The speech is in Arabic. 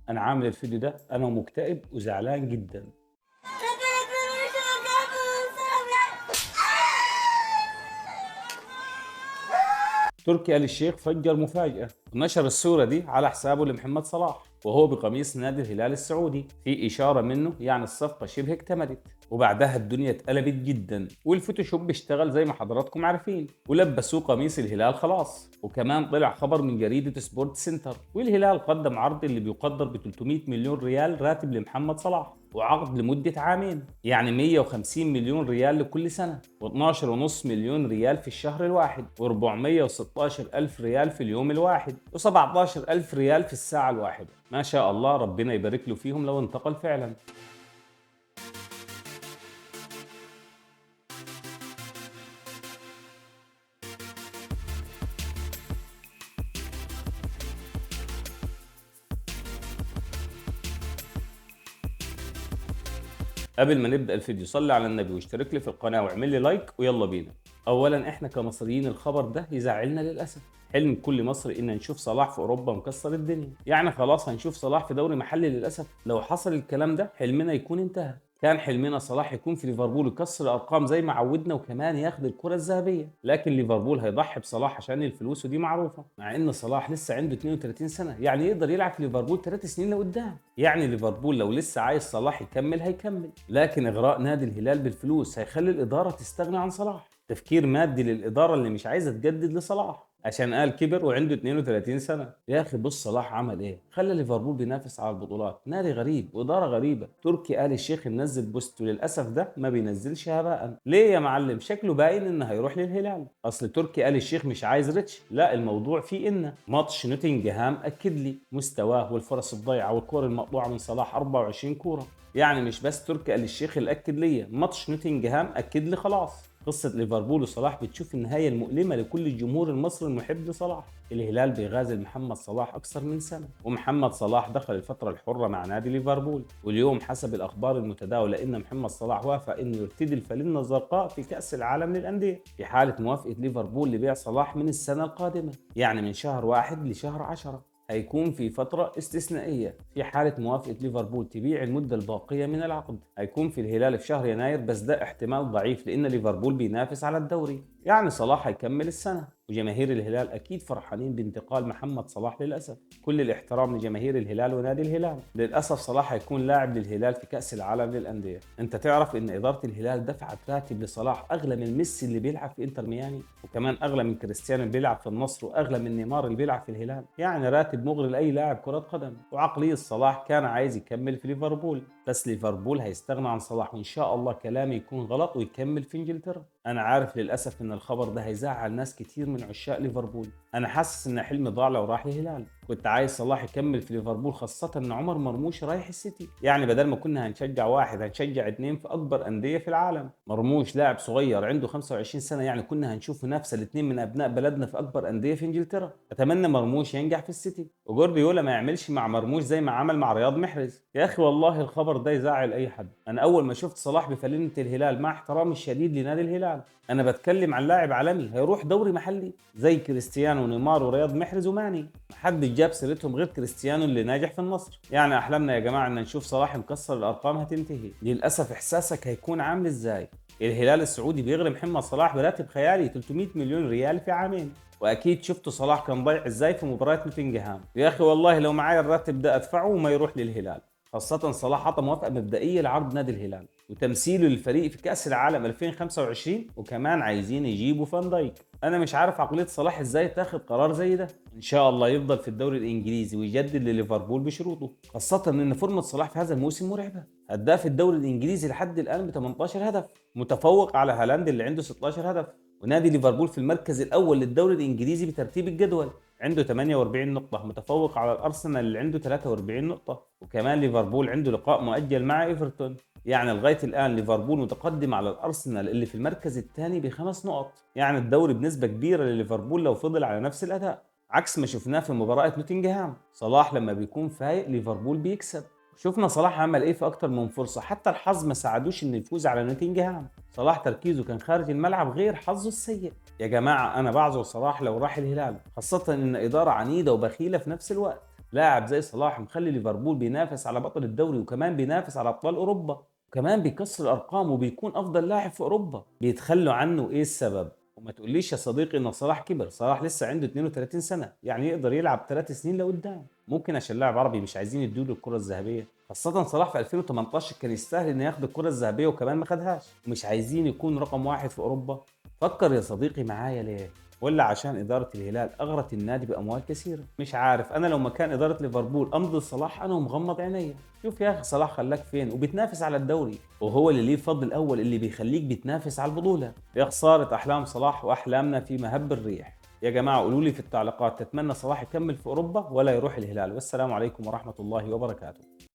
انا عامل الفيديو ده انا ومكتئب وزعلان جدا. تركي آل الشيخ فجر مفاجأة ونشر الصورة دي على حسابه لمحمد صلاح وهو بقميص نادي الهلال السعودي، في إشارة منه يعني الصفقة شبه اكتملت. وبعدها الدنيا اتقلبت جدا والفوتوشوب اشتغل زي ما حضراتكم عارفين، ولبسوه قميص الهلال خلاص. وكمان طلع خبر من جريدة سبورت سنتر، والهلال قدم عرض اللي بيقدر ب 300 مليون ريال راتب لمحمد صلاح، وعقد لمدة عامين، يعني 150 مليون ريال لكل سنة، و12.5 مليون ريال في الشهر الواحد، و416 ألف ريال في اليوم الواحد، و17 ألف ريال في الساعة الواحدة. ما شاء الله، ربنا يبارك له فيهم لو انتقل فعلا. قبل ما نبدأ الفيديو صلي على النبي واشترك لي في القناة واعمل لي لايك ويلا بينا. اولا احنا كمصريين الخبر ده يزعلنا للاسف. حلم كل مصري ان نشوف صلاح في اوروبا مكسر الدنيا، يعني خلاص هنشوف صلاح في دوري محلي. للاسف لو حصل الكلام ده حلمنا يكون انتهى. كان حلمنا صلاح يكون في ليفربول يكسر الارقام زي ما عودنا وكمان ياخد الكرة الذهبية، لكن ليفربول هيضحي بصلاح عشان الفلوس ودي معروفة. مع ان صلاح لسه عنده 32 سنة، يعني يقدر يلعب في ليفربول 3 سنين لقدام. يعني ليفربول لو لسه عايز صلاح يكمل هيكمل، لكن اغراء نادي الهلال بالفلوس هيخلي الإدارة تستغنى عن صلاح. تفكير مادي للإدارة اللي مش عايزة تجدد لصلاح عشان قال كبر وعنده 32 سنة. يا أخي بص صلاح عمل إيه؟ خلى ليفربول بينافس على البطولات. نادي غريب وإدارة غريبة. تركي آل الشيخ منزل بوست وللأسف ده ما بينزلش هباء. ليه يا معلم؟ شكله باين إنه هيروح للهلال. أصل تركي آل الشيخ مش عايز ريتش، لا الموضوع فيه إن ماتش نوتنجهام أكد لي مستواه والفرص الضايعة والكور المقطوعة من صلاح 24 كورة. يعني مش بس تركي آل الشيخ اللي أكد ليا، ماتش نوتنجهام أكد لي خلاص. قصة ليفربول وصلاح بتشوف النهاية المؤلمة لكل الجمهور المصري المحب لصلاح. الهلال بيغازل محمد صلاح أكثر من سنة، ومحمد صلاح دخل الفترة الحرة مع نادي ليفربول. واليوم حسب الأخبار المتداولة إن محمد صلاح وافق إنه يرتدي الفانلة الزرقاء في كأس العالم للأندية في حالة موافقة ليفربول لبيع صلاح من السنة القادمة، يعني من شهر 1 لشهر 10. هيكون في فترة استثنائية في حالة موافقة ليفربول تبيع المدة الباقية من العقد. هيكون في الهلال في شهر يناير، بس ده احتمال ضعيف لأن ليفربول بينافس على الدوري. يعني صلاح هيكمل السنة، وجماهير الهلال أكيد فرحانين بانتقال محمد صلاح. للأسف كل الاحترام لجماهير الهلال ونادي الهلال، للأسف صلاح هيكون لاعب للهلال في كأس العالم للأندية. أنت تعرف إن إدارة الهلال دفعت راتب لصلاح أغلى من ميسي اللي بيلعب في إنتر ميامي، وكمان أغلى من كريستيانو اللي بيلعب في النصر، وأغلى من نيمار اللي بيلعب في الهلال. يعني راتب مغري لأي لاعب كرة قدم. وعقلية صلاح كان عايز يكمل في ليفربول، بس ليفربول هيستغنى عن صلاح، وإن شاء الله كلامي يكون غلط ويكمل في إنجلترا. أنا عارف للأسف إن الخبر ده هيزعل ناس كتير من عشاق ليفربول. أنا حاسس إن حلمي ضاع لو راح الهلال. كنت عايز صلاح يكمل في ليفربول، خاصة إن عمر مرموش رايح السيتي. يعني بدل ما كنا هنشجع واحد هنشجع اتنين في أكبر أندية في العالم. مرموش لاعب صغير عنده 25 سنة، يعني كنا هنشوف منافسة الاتنين من أبناء بلدنا في أكبر أندية في إنجلترا. أتمنى مرموش ينجح في السيتي، وجوارديولا ما يعملش مع مرموش زي ما عمل مع رياض محرز. يا أخي والله الخبر ده يزعل أي حد. أنا أول ما شفت صلاح بفانلة الهلال، مع احترامي الشديد لنادي الهلال، انا بتكلم عن لاعب عالمي هيروح دوري محلي زي كريستيانو ونيمار ورياض محرز وماني. محدش جاب سيرتهم غير كريستيانو اللي ناجح في النصر. يعني احلامنا يا جماعه ان نشوف صلاح مكسر الارقام هتنتهي. للاسف احساسك هيكون عامل ازاي؟ الهلال السعودي بيغري محمد صلاح براتب خيالي 300 مليون ريال في عامين. واكيد شفتوا صلاح كان ضايع ازاي في مباراه نوتنجهام. يا اخي والله لو معايا الراتب ده ادفعه وما يروح للهلال. خاصة صلاح عطى موافقة مبدئية لعرض نادي الهلال وتمثيله للفريق في كأس العالم 2025، وكمان عايزين يجيبوا فان دايك. انا مش عارف عقلية صلاح ازاي تاخد قرار زي ده. ان شاء الله يفضل في الدوري الانجليزي ويجدد لليفربول بشروطه، خاصة ان فورمة صلاح في هذا الموسم مرعبة. هداف الدوري الانجليزي لحد الان ب 18 هدف، متفوق على هالاند اللي عنده 16 هدف. ونادي ليفربول في المركز الاول للدوري الانجليزي بترتيب الجدول، عنده 48 نقطة، متفوق على الأرسنال اللي عنده 43 نقطة. وكمان ليفربول عنده لقاء مؤجل مع إيفرتون. يعني لغاية الآن ليفربول متقدم على الأرسنال اللي في المركز الثاني ب5 نقط. يعني الدوري بنسبة كبيرة لليفربول لو فضل على نفس الأداء، عكس ما شفناه في مباراة نوتنغهام. صلاح لما بيكون فايق ليفربول بيكسب. شفنا صلاح عمل ايه في اكتر من فرصة، حتى الحظ ما ساعدوش انه يفوز على نوتنغهام. صلاح تركيزه كان خارج الملعب غير حظه السيء. يا جماعة انا بعذر صلاح لو راح الهلال، خاصة ان ادارة عنيدة وبخيلة في نفس الوقت. لاعب زي صلاح مخلي ليفربول بينافس على بطل الدوري، وكمان بينافس على ابطال اوروبا، وكمان بيكسر الارقام وبيكون افضل لاعب في اوروبا. بيتخلوا عنه، ايه السبب؟ وما تقوليش يا صديقي ان صلاح كبر. صلاح لسه عنده 32 سنه، يعني يقدر يلعب 3 سنين لقدام. ممكن عشان لاعب عربي مش عايزين يدوله الكره الذهبيه، خاصه صلاح في 2018 كان يستاهل انه ياخد الكره الذهبيه وكمان ما خدهاش، ومش عايزين يكون رقم واحد في اوروبا. فكر يا صديقي معايا ليه؟ ولا عشان إدارة الهلال أغرت النادي بأموال كثيرة؟ مش عارف، أنا لو مكان إدارة ليفربول أمضي صلاح أنا ومغمض عينيا. شوف يا أخي صلاح خلاك فين وبتنافس على الدوري، وهو اللي ليه الفضل الأول اللي بيخليك بتنافس على البطولة. يا خسارة أحلام صلاح وأحلامنا في مهب الريح. يا جماعة قولوا لي في التعليقات، تتمنى صلاح يكمل في أوروبا ولا يروح الهلال؟ والسلام عليكم ورحمة الله وبركاته.